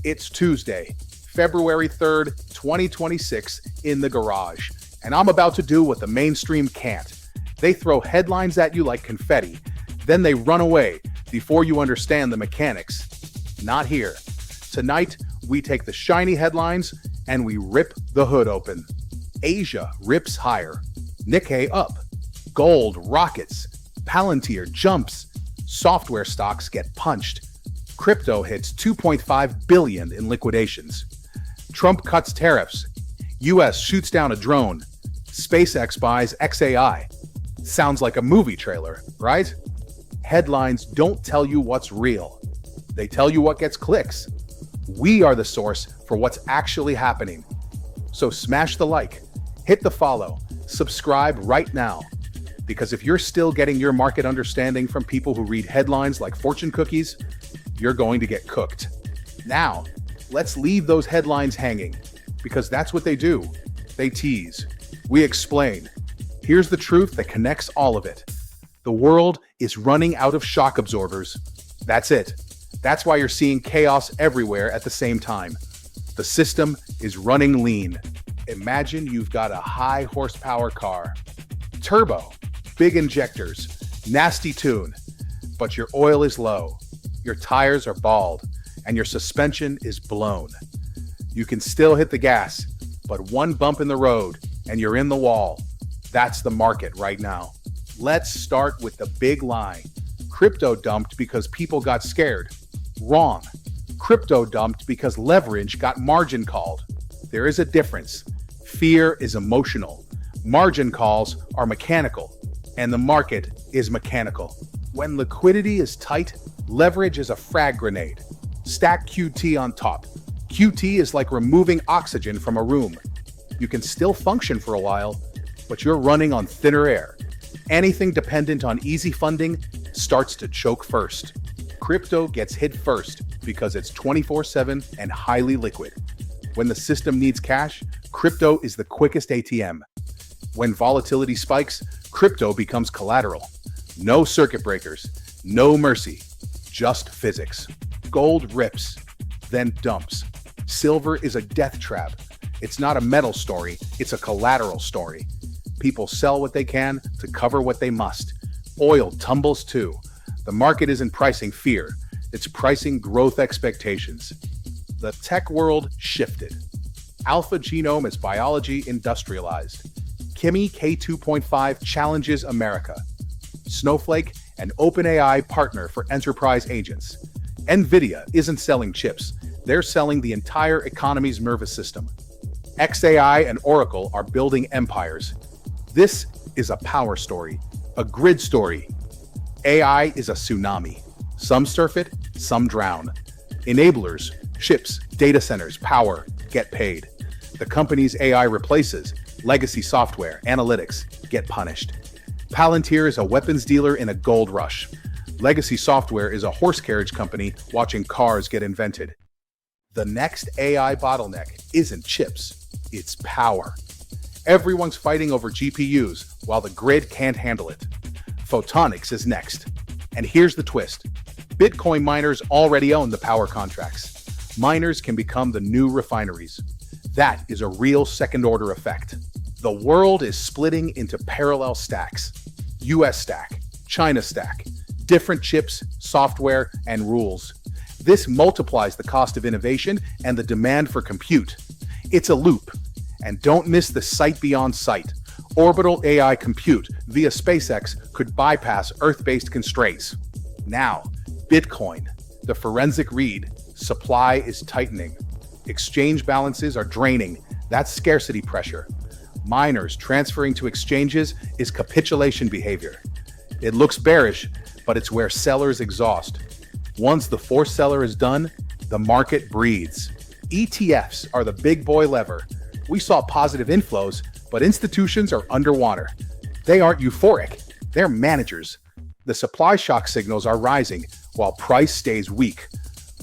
It's Tuesday, February 3rd, 2026, in the garage, and I'm about to do what the mainstream can't. They throw headlines at you like confetti, then they run away before you understand the mechanics. Not here. Tonight, we take the shiny headlines and we rip the hood open. Asia rips higher. Nikkei up. Gold rockets. Palantir jumps. Software stocks get punched. Crypto hits 2.5 billion in liquidations. Trump cuts tariffs. US shoots down a drone. SpaceX buys XAI. Sounds like a movie trailer, right? Headlines don't tell you what's real. They tell you what gets clicks. We are the source for what's actually happening. So smash the like, hit the follow, subscribe right now. Because if you're still getting your market understanding from people who read headlines like fortune cookies, you're going to get cooked. Now, let's leave those headlines hanging, because that's what they do. They tease. We explain. Here's the truth that connects all of it. The world is running out of shock absorbers. That's it. That's why you're seeing chaos everywhere at the same time. The system is running lean. Imagine you've got a high horsepower car. Turbo, big injectors, nasty tune, but your oil is low. Your tires are bald, and your suspension is blown. You can still hit the gas, but one bump in the road, and you're in the wall. That's the market right now. Let's start with the big lie. Crypto dumped because people got scared. Wrong. Crypto dumped because leverage got margin called. There is a difference. Fear is emotional. Margin calls are mechanical, and the market is mechanical. When liquidity is tight, leverage is a frag grenade. Stack QT on top. QT is like removing oxygen from a room. You can still function for a while, but you're running on thinner air. Anything dependent on easy funding starts to choke first. Crypto gets hit first because it's 24/7 and highly liquid. When the system needs cash, crypto is the quickest ATM. When volatility spikes, crypto becomes collateral. No circuit breakers, no mercy, just physics. Gold rips, then dumps. Silver is a death trap. It's not a metal story, it's a collateral story. People sell what they can to cover what they must. Oil tumbles too. The market isn't pricing fear, it's pricing growth expectations. The tech world shifted. Alpha Genome is biology industrialized. Kimi K2.5 challenges America. Snowflake, an OpenAI partner for enterprise agents. NVIDIA isn't selling chips, they're selling the entire economy's nervous system. XAI and Oracle are building empires. This is a power story, a grid story. AI is a tsunami. Some surf it, some drown. Enablers, chips, data centers, power, get paid. The companies AI replaces, legacy software, analytics, get punished. Palantir is a weapons dealer in a gold rush. Legacy software is a horse carriage company watching cars get invented. The next AI bottleneck isn't chips, it's power. Everyone's fighting over GPUs while the grid can't handle it. Photonics is next. And here's the twist. Bitcoin miners already own the power contracts. Miners can become the new refineries. That is a real second-order effect. The world is splitting into parallel stacks. US stack, China stack, different chips, software, and rules. This multiplies the cost of innovation and the demand for compute. It's a loop. And don't miss the sight beyond sight. Orbital AI compute via SpaceX could bypass Earth-based constraints. Now, Bitcoin, the forensic read, supply is tightening. Exchange balances are draining. That's scarcity pressure. Miners transferring to exchanges is capitulation behavior. It looks bearish, but it's where sellers exhaust. Once the forced seller is done, the market breathes. ETFs are the big boy lever. We saw positive inflows, but institutions are underwater. They aren't euphoric, they're managers. The supply shock signals are rising while price stays weak.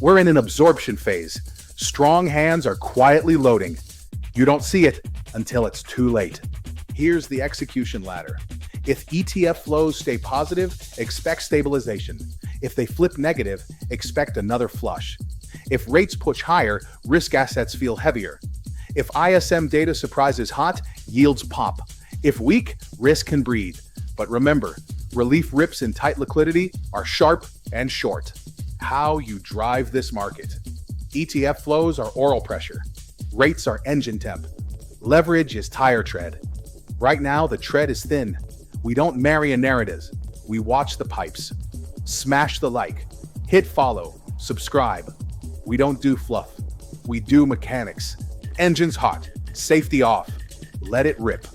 We're in an absorption phase. Strong hands are quietly loading. You don't see it until it's too late. Here's the execution ladder. If ETF flows stay positive, expect stabilization. If they flip negative, expect another flush. If rates push higher, risk assets feel heavier. If ISM data surprises hot, yields pop. If weak, risk can breathe. But remember, relief rips in tight liquidity are sharp and short. How you drive this market. ETF flows are oral pressure. Rates are engine temp. Leverage is tire tread. Right now, the tread is thin. We don't marry a narrative. We watch the pipes. Smash the like. Hit follow. Subscribe. We don't do fluff. We do mechanics. Engines hot. Safety off. Let it rip.